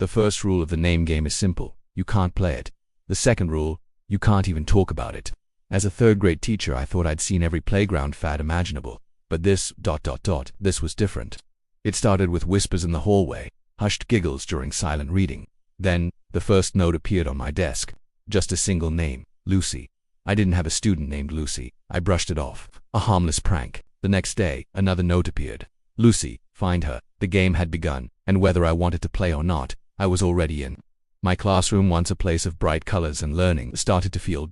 The first rule of the name game is simple: you can't play it. The second rule: you can't even talk about it. As a third-grade teacher, I thought I'd seen every playground fad imaginable, but this was different. It started with whispers in the hallway, hushed giggles during silent reading. Then, the first note appeared on my desk. Just a single name: Lucy. I didn't have a student named Lucy. I brushed it off. A harmless prank. The next day, another note appeared. Lucy, find her. The game had begun, and whether I wanted to play or not, I was already in. My classroom, once a place of bright colors and learning, started to feel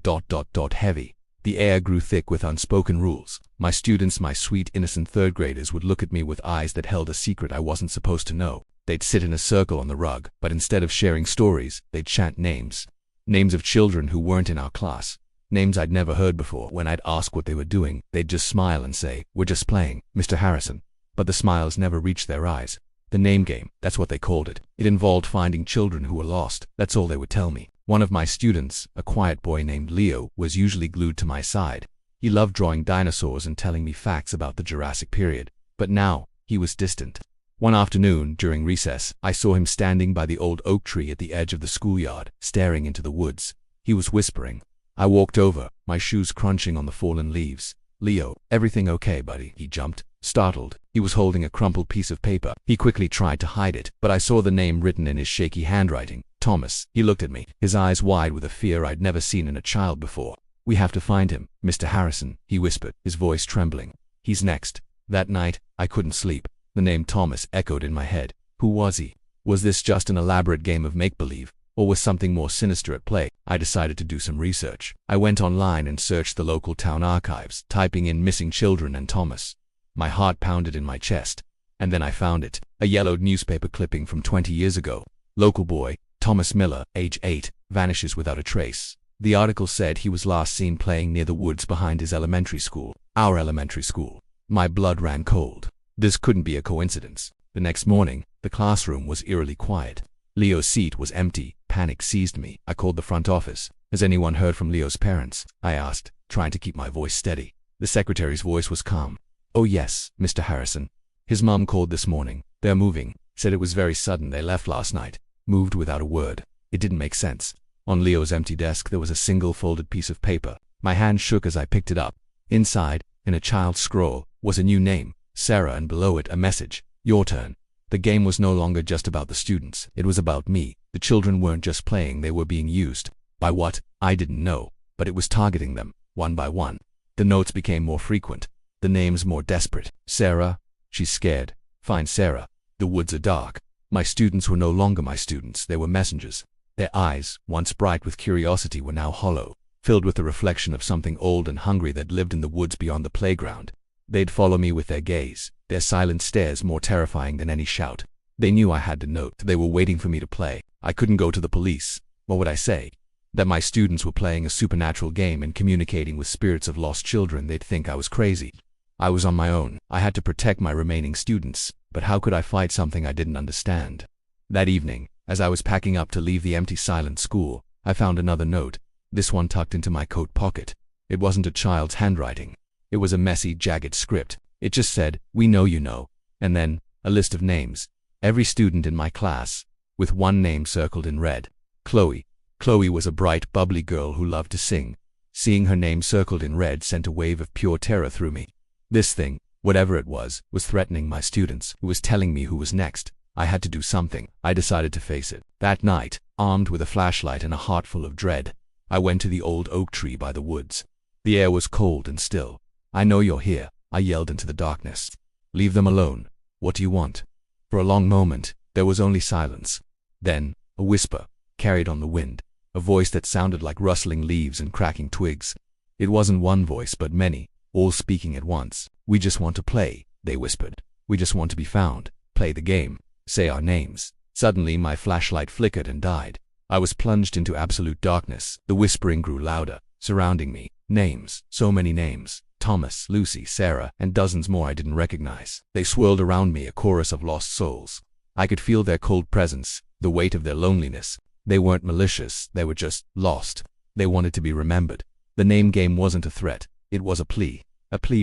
heavy. The air grew thick with unspoken rules. My students, my sweet, innocent third graders, would look at me with eyes that held a secret I wasn't supposed to know. They'd sit in a circle on the rug, but instead of sharing stories, they'd chant names. Names of children who weren't in our class. Names I'd never heard before. When I'd ask what they were doing, they'd just smile and say, "We're just playing, Mr. Harrison." But the smiles never reached their eyes. The name game, that's what they called it. It involved finding children who were lost. That's all they would tell me. One of my students, a quiet boy named Leo, was usually glued to my side. He loved drawing dinosaurs and telling me facts about the Jurassic period. But now, he was distant. One afternoon, during recess, I saw him standing by the old oak tree at the edge of the schoolyard, staring into the woods. He was whispering. I walked over, my shoes crunching on the fallen leaves. "Leo, everything okay, buddy?" He jumped, startled. He was holding a crumpled piece of paper. He quickly tried to hide it, but I saw the name written in his shaky handwriting. Thomas. He looked at me, his eyes wide with a fear I'd never seen in a child before. "We have to find him, Mr. Harrison," he whispered, his voice trembling. "He's next." That night, I couldn't sleep. The name Thomas echoed in my head. Who was he? Was this just an elaborate game of make-believe, or was something more sinister at play? I decided to do some research. I went online and searched the local town archives, typing in "missing children" and Thomas. My heart pounded in my chest. And then I found it. A yellowed newspaper clipping from 20 years ago. Local boy, Thomas Miller, age 8, vanishes without a trace. The article said he was last seen playing near the woods behind his elementary school. Our elementary school. My blood ran cold. This couldn't be a coincidence. The next morning, the classroom was eerily quiet. Leo's seat was empty. Panic seized me. I called the front office. "Has anyone heard from Leo's parents?" I asked, trying to keep my voice steady. The secretary's voice was calm. "Oh yes, Mr. Harrison. His mom called this morning. They're moving. Said it was very sudden. They left last night. Moved without a word." It didn't make sense. On Leo's empty desk there was a single folded piece of paper. My hand shook as I picked it up. Inside, in a child's scroll, was a new name, Sarah, and below it a message: "Your turn." The game was no longer just about the students. It was about me. The children weren't just playing, they were being used. By what? I didn't know. But it was targeting them, one by one. The notes became more frequent. The names more desperate. "Sarah, she's scared. Find Sarah. The woods are dark." My students were no longer my students. They were messengers. Their eyes, once bright with curiosity, were now hollow, filled with the reflection of something old and hungry that lived in the woods beyond the playground. They'd follow me with their gaze, their silent stares more terrifying than any shout. They knew I had to note. They were waiting for me to play. I couldn't go to the police. What would I say? That my students were playing a supernatural game and communicating with spirits of lost children? They'd think I was crazy. I was on my own. I had to protect my remaining students. But how could I fight something I didn't understand? That evening, as I was packing up to leave the empty, silent school, I found another note, this one tucked into my coat pocket. It wasn't a child's handwriting. It was a messy, jagged script. It just said, "We know you know." And then, a list of names. Every student in my class, with one name circled in red. Chloe. Chloe was a bright, bubbly girl who loved to sing. Seeing her name circled in red sent a wave of pure terror through me. This thing, whatever it was threatening my students. It was telling me who was next. I had to do something. I decided to face it. That night, armed with a flashlight and a heart full of dread, I went to the old oak tree by the woods. The air was cold and still. "I know you're here," I yelled into the darkness. "Leave them alone. What do you want?" For a long moment, there was only silence. Then, a whisper, carried on the wind, a voice that sounded like rustling leaves and cracking twigs. It wasn't one voice but many, all speaking at once. "We just want to play," they whispered. "We just want to be found, play the game, say our names." Suddenly my flashlight flickered and died. I was plunged into absolute darkness. The whispering grew louder, surrounding me. Names, so many names. Thomas, Lucy, Sarah, and dozens more I didn't recognize. They swirled around me, a chorus of lost souls. I could feel their cold presence, the weight of their loneliness. They weren't malicious, they were just lost. They wanted to be remembered. The name game wasn't a threat, it was a plea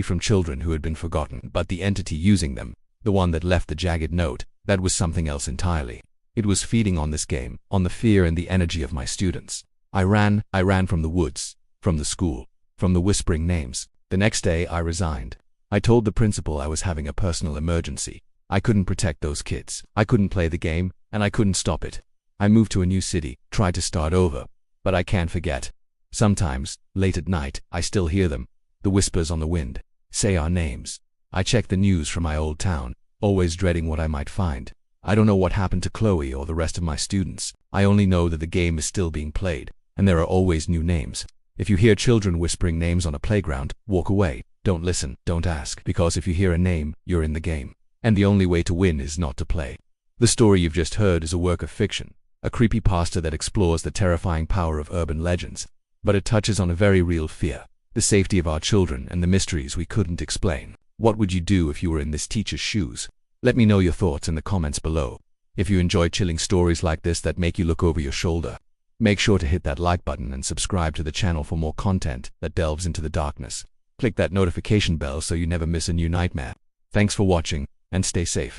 from children who had been forgotten. But the entity using them, the one that left the jagged note, that was something else entirely. It was feeding on this game, on the fear and the energy of my students. I ran from the woods, from the school, from the whispering names. The next day, I resigned. I told the principal I was having a personal emergency. I couldn't protect those kids. I couldn't play the game, and I couldn't stop it. I moved to a new city, tried to start over, but I can't forget. Sometimes, late at night, I still hear them, the whispers on the wind, say our names. I check the news from my old town, always dreading what I might find. I don't know what happened to Chloe or the rest of my students. I only know that the game is still being played, and there are always new names. If you hear children whispering names on a playground, walk away. Don't listen, don't ask, because if you hear a name, you're in the game. And the only way to win is not to play. The story you've just heard is a work of fiction, a creepypasta that explores the terrifying power of urban legends, but it touches on a very real fear, the safety of our children and the mysteries we couldn't explain. What would you do if you were in this teacher's shoes? Let me know your thoughts in the comments below. If you enjoy chilling stories like this that make you look over your shoulder, make sure to hit that like button and subscribe to the channel for more content that delves into the darkness. Click that notification bell so you never miss a new nightmare. Thanks for watching, and stay safe.